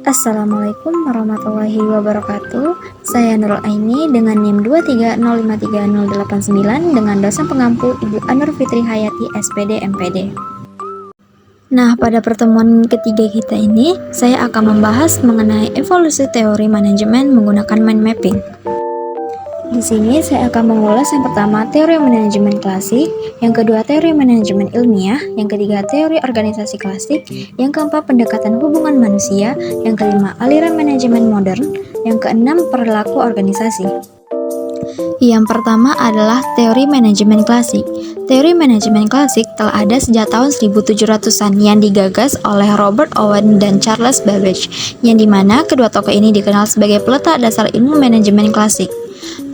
Assalamualaikum warahmatullahi wabarakatuh. Saya Nurul Aini dengan NIM 230530089 dengan dosen pengampu Ibu Anur Fitri Hayati SPD MPD. Nah, pada pertemuan ketiga kita ini, saya akan membahas mengenai evolusi teori manajemen menggunakan mind mapping. Di sini saya akan mengulas yang pertama teori manajemen klasik, yang kedua teori manajemen ilmiah, yang ketiga teori organisasi klasik, yang keempat pendekatan hubungan manusia, yang kelima aliran manajemen modern, yang keenam perilaku organisasi. Yang pertama adalah teori manajemen klasik. Teori manajemen klasik telah ada sejak tahun 1700-an yang digagas oleh Robert Owen dan Charles Babbage, yang dimana kedua tokoh ini dikenal sebagai peletak dasar ilmu manajemen klasik.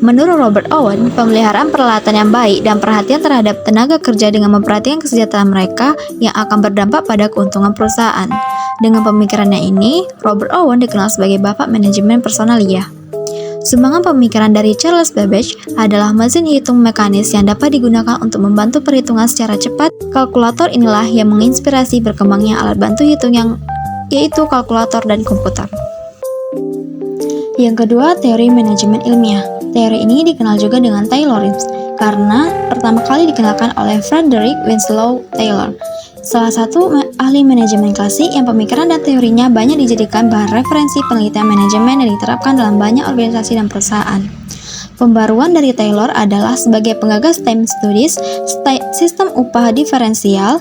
Menurut Robert Owen, pemeliharaan peralatan yang baik dan perhatian terhadap tenaga kerja dengan memperhatikan kesejahteraan mereka yang akan berdampak pada keuntungan perusahaan. Dengan pemikirannya ini, Robert Owen dikenal sebagai bapak manajemen personalia. Sumbangan pemikiran dari Charles Babbage adalah mesin hitung mekanis yang dapat digunakan untuk membantu perhitungan secara cepat. Kalkulator inilah yang menginspirasi berkembangnya alat bantu hitung yaitu kalkulator dan komputer. Yang kedua, teori manajemen ilmiah. Teori ini dikenal juga dengan Taylorism karena pertama kali dikenalkan oleh Frederick Winslow Taylor, salah satu ahli manajemen klasik yang pemikiran dan teorinya banyak dijadikan bahan referensi penelitian manajemen yang diterapkan dalam banyak organisasi dan perusahaan. Pembaruan dari Taylor adalah sebagai penggagas time studies, sistem upah diferensial,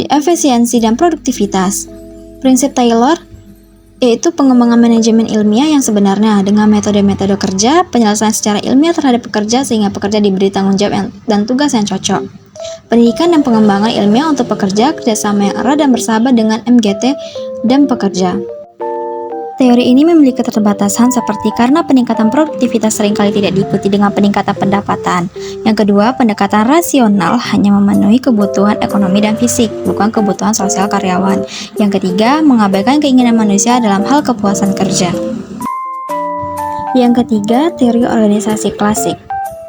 efisiensi dan produktivitas. Prinsip Taylor yaitu pengembangan manajemen ilmiah yang sebenarnya dengan metode-metode kerja, penyelesaian secara ilmiah terhadap pekerja sehingga pekerja diberi tanggung jawab dan tugas yang cocok. Pendidikan dan pengembangan ilmiah untuk pekerja, kerjasama yang erat dan bersahabat dengan MGT dan pekerja. Teori ini memiliki keterbatasan seperti karena peningkatan produktivitas seringkali tidak diikuti dengan peningkatan pendapatan. Yang kedua, pendekatan rasional hanya memenuhi kebutuhan ekonomi dan fisik, bukan kebutuhan sosial karyawan. Yang ketiga, mengabaikan keinginan manusia dalam hal kepuasan kerja. Yang ketiga, teori organisasi klasik.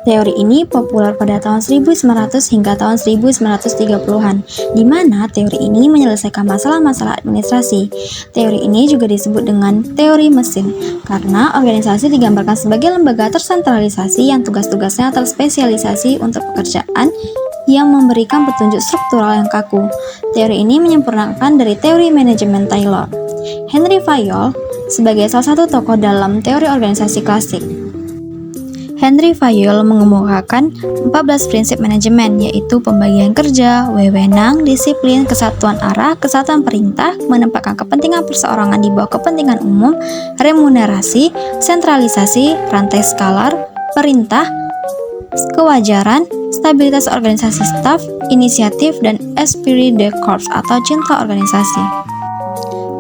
Teori ini populer pada tahun 1900 hingga tahun 1930-an, di mana teori ini menyelesaikan masalah-masalah administrasi. Teori ini juga disebut dengan teori mesin, karena organisasi digambarkan sebagai lembaga tersentralisasi yang tugas-tugasnya terspesialisasi untuk pekerjaan yang memberikan petunjuk struktural yang kaku. Teori ini menyempurnakan dari teori manajemen Taylor. Henry Fayol sebagai salah satu tokoh dalam teori organisasi klasik. Henry Fayol mengemukakan 14 prinsip manajemen, yaitu pembagian kerja, wewenang, disiplin, kesatuan arah, kesatuan perintah, menempatkan kepentingan perseorangan di bawah kepentingan umum, remunerasi, sentralisasi, rantai skalar, perintah, kewajaran, stabilitas organisasi staf, inisiatif, dan esprit de corps atau cinta organisasi.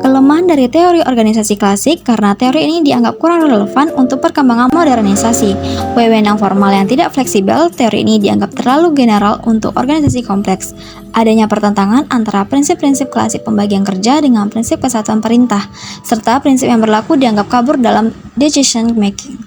Kelemahan dari teori organisasi klasik karena teori ini dianggap kurang relevan untuk perkembangan modernisasi. Wewenang formal yang tidak fleksibel, teori ini dianggap terlalu general untuk organisasi kompleks. Adanya pertentangan antara prinsip-prinsip klasik pembagian kerja dengan prinsip kesatuan perintah, serta prinsip yang berlaku dianggap kabur dalam decision making.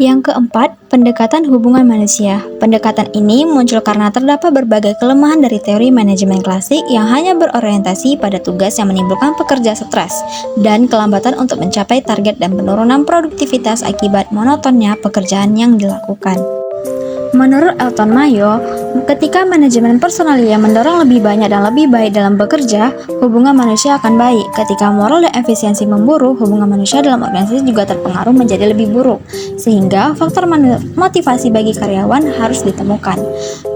Yang keempat, pendekatan hubungan manusia. Pendekatan ini muncul karena terdapat berbagai kelemahan dari teori manajemen klasik yang hanya berorientasi pada tugas yang menimbulkan pekerja stres dan kelambatan untuk mencapai target dan penurunan produktivitas akibat monotonnya pekerjaan yang dilakukan. Menurut Elton Mayo, ketika manajemen personalia mendorong lebih banyak dan lebih baik dalam bekerja, hubungan manusia akan baik. Ketika moral dan efisiensi memburuk, hubungan manusia dalam organisasi juga terpengaruh menjadi lebih buruk, sehingga faktor motivasi bagi karyawan harus ditemukan.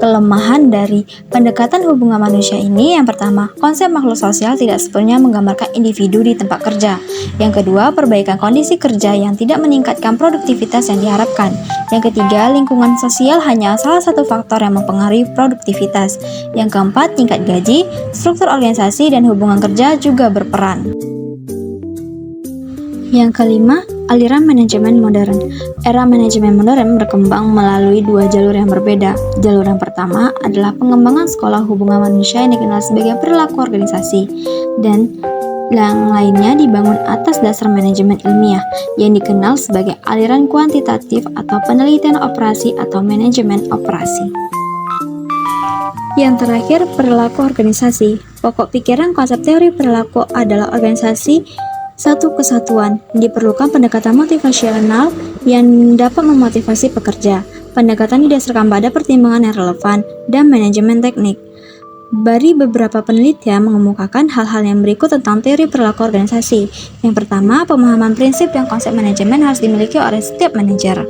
Kelemahan dari pendekatan hubungan manusia ini, yang pertama, konsep makhluk sosial tidak sepenuhnya menggambarkan individu di tempat kerja. Yang kedua, perbaikan kondisi kerja yang tidak meningkatkan produktivitas yang diharapkan. Yang ketiga, lingkungan sosial hanya salah satu faktor yang mempengaruhi produktivitas. Yang keempat, tingkat gaji, struktur organisasi, dan hubungan kerja juga berperan. Yang kelima, aliran manajemen modern. Era manajemen modern berkembang melalui dua jalur yang berbeda. Jalur yang pertama adalah pengembangan sekolah hubungan manusia yang dikenal sebagai perilaku organisasi, dan yang lainnya dibangun atas dasar manajemen ilmiah yang dikenal sebagai aliran kuantitatif atau penelitian operasi atau manajemen operasi. Yang terakhir, perilaku organisasi. Pokok pikiran konsep teori perilaku adalah organisasi Satu kesatuan, diperlukan pendekatan motivasional yang dapat memotivasi pekerja. Pendekatan didasarkan pada pertimbangan yang relevan dan manajemen teknik. Dari beberapa penelitian mengemukakan hal-hal yang berikut tentang teori perilaku organisasi. Yang pertama, pemahaman prinsip dan konsep manajemen harus dimiliki oleh setiap manajer.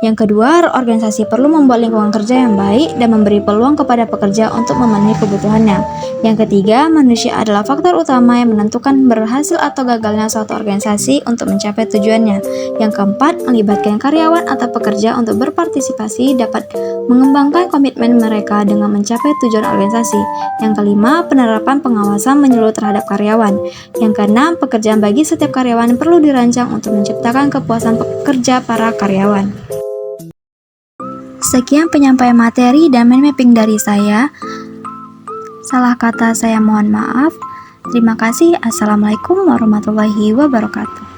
Yang kedua, organisasi perlu membuat lingkungan kerja yang baik dan memberi peluang kepada pekerja untuk memenuhi kebutuhannya. Yang ketiga, manusia adalah faktor utama yang menentukan berhasil atau gagalnya suatu organisasi untuk mencapai tujuannya. Yang keempat, melibatkan karyawan atau pekerja untuk berpartisipasi dapat mengembangkan komitmen mereka dengan mencapai tujuan organisasi. Yang kelima, penerapan pengawasan menyeluruh terhadap karyawan. Yang keenam, pekerjaan bagi setiap karyawan perlu dirancang untuk menciptakan kepuasan pekerja para karyawan. Sekian penyampaian materi dan mind mapping dari saya. Salah kata saya mohon maaf. Terima kasih. Assalamualaikum warahmatullahi wabarakatuh.